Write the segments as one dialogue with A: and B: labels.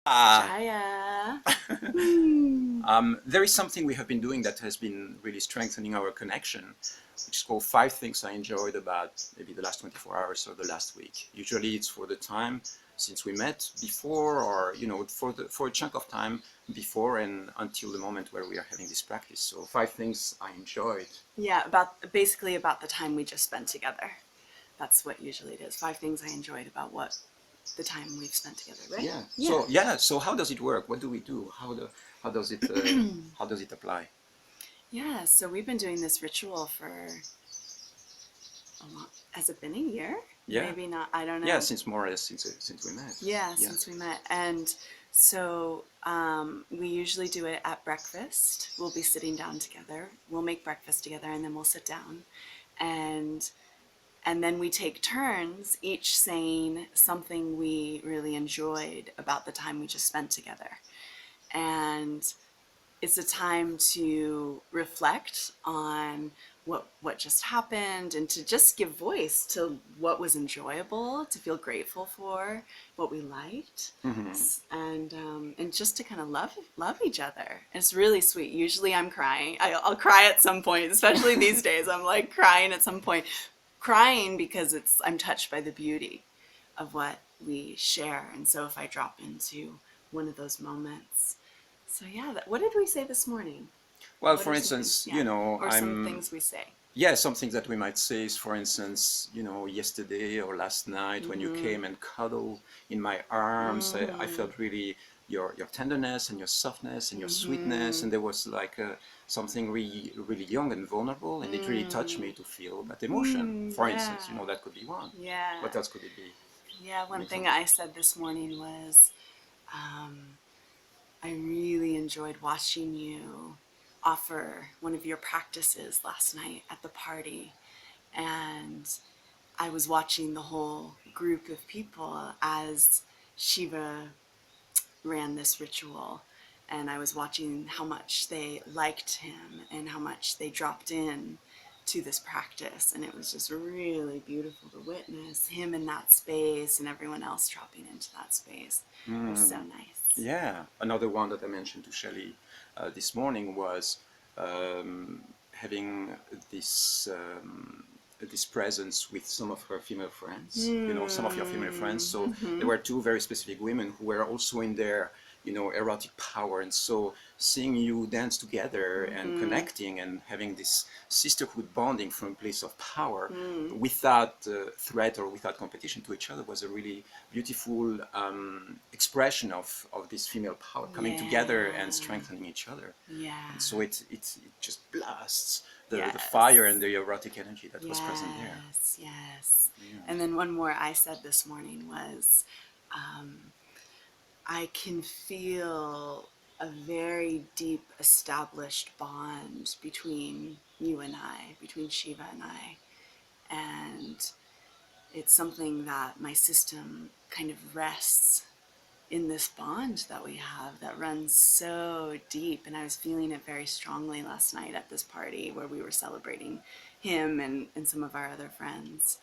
A: Jaya.
B: There is something we have been doing that has been really strengthening our connection, which is called 5 things I enjoyed about maybe the last 24 hours or the last week. Usually it's for the time since we met before, or for a chunk of time before and until the moment where we are having this practice. So 5 things I enjoyed.
A: Yeah, basically about the time we just spent together. That's what usually it is. 5 things I enjoyed about what the time we've spent together, right?
B: So how does it work? What do we do? How does it how does it apply?
A: Yeah, so we've been doing this ritual for has it been a year?
B: Yeah.
A: Maybe not, I don't know.
B: Yeah, since more or less since we met.
A: Yeah, since we met. And so we usually do it at breakfast. We'll be sitting down together. We'll make breakfast together and then we'll sit down. And then we take turns, each saying something we really enjoyed about the time we just spent together. And it's a time to reflect on what just happened and to just give voice to what was enjoyable, to feel grateful for what we liked, and just to kind of love each other. It's really sweet. Usually I'm crying. I'll cry at some point, especially these days. I'm like crying at some point, crying because I'm touched by the beauty of what we share. And so if I drop into one of those moments. So yeah, what did we say this morning?
B: Well,
A: What
B: for
A: are some
B: instance,
A: things, or some things we say.
B: yeah, some things that we might say is, for instance, yesterday or last night when you came and cuddled in my arms, I felt really your tenderness and your softness and your sweetness, and there was like something really, really young and vulnerable, and it really touched me to feel that emotion. For instance, that could be one.
A: Yeah.
B: What else could it be?
A: Yeah, one thing I said this morning was, I really enjoyed watching you offer one of your practices last night at the party. And I was watching the whole group of people as Shiva ran this ritual. And I was watching how much they liked him and how much they dropped in to this practice. And it was just really beautiful to witness him in that space and everyone else dropping into that space. It was so nice.
B: Yeah, another one that I mentioned to Shelley this morning was having this this presence with some of her female friends. Some of your female friends. So there were two very specific women who were also in their erotic power, and so seeing you dance together and connecting and having this sisterhood bonding from a place of power without threat or without competition to each other was a really beautiful expression of this female power coming together and strengthening each other.
A: Yeah.
B: And so it just blasts the fire and the erotic energy that was present there.
A: Yes. And then one more I said this morning was, I can feel a very deep established bond between you and I, between Shiva and I. And it's something that my system kind of rests in this bond that we have that runs so deep. And I was feeling it very strongly last night at this party where we were celebrating him and some of our other friends.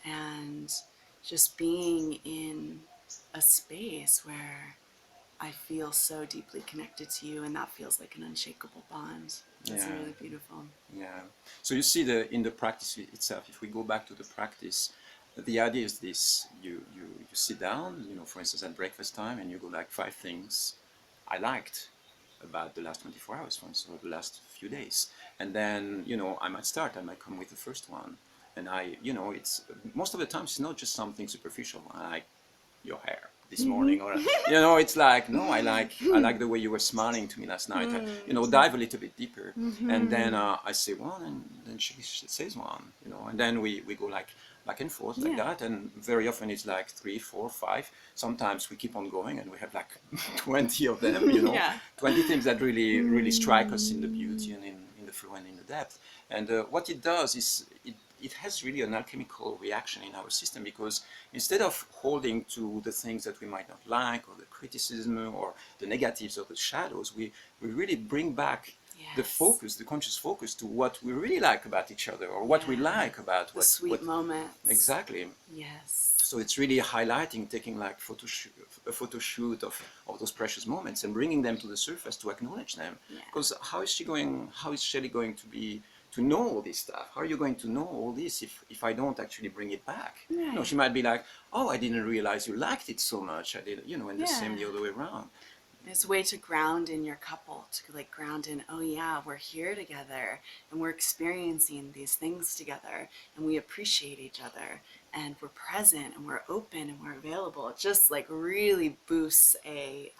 A: And just being in a space where I feel so deeply connected to you, and that feels like an unshakable bond. It's really beautiful.
B: Yeah. So you see, in the practice itself, if we go back to the practice, the idea is this: you sit down, for instance, at breakfast time, and you go like 5 things I liked about the last 24 hours, for instance, or the last few days, and then I might come with the first one, and it's most of the time it's not just something superficial. I like your hair this morning, or it's like, no, I like the way you were smiling to me last night. Dive a little bit deeper, and then I say one, and then she says one, and then we go like back and forth like that, and very often it's like 3, 4, 5. Sometimes we keep on going, and we have like 20 of them, 20 things that really strike us in the beauty and in the flow and in the depth. And what it does is it has really an alchemical reaction in our system, because instead of holding to the things that we might not like, or the criticism, or the negatives, or the shadows, we really bring back the
A: Yes.
B: focus, the conscious focus to what we really like about each other, or what we
A: Yeah.
B: like about
A: The sweet moments.
B: exactly.
A: Yes.
B: So it's really highlighting, taking like a photo shoot of those precious moments and bringing them to the surface to acknowledge them.
A: Yeah.
B: Because how is Shelley going to know all this stuff? How are you going to know all this if I don't actually bring it back?
A: Right.
B: No, she might be like, oh, I didn't realize you liked it so much. I did, and the
A: Yeah.
B: same the other way around.
A: It's a way to ground in your couple, to like ground in, oh yeah, we're here together and we're experiencing these things together and we appreciate each other and we're present and we're open and we're available. It just like really boosts a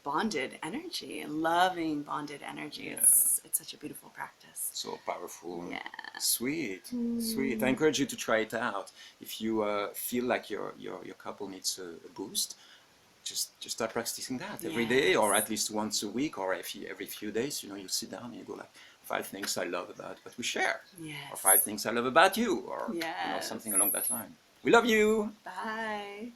A: bonded energy and loving bonded energy.
B: Yeah.
A: It's such a beautiful practice.
B: So powerful.
A: Yeah.
B: Sweet, sweet. I encourage you to try it out. If you feel like your couple needs a boost, just start practicing that every day, or at least once a week, or every few days. You sit down and you go like 5 things I love about what we share, or
A: Yes.
B: 5 things I love about you, or
A: Yes.
B: something along that line. We love you.
A: Bye.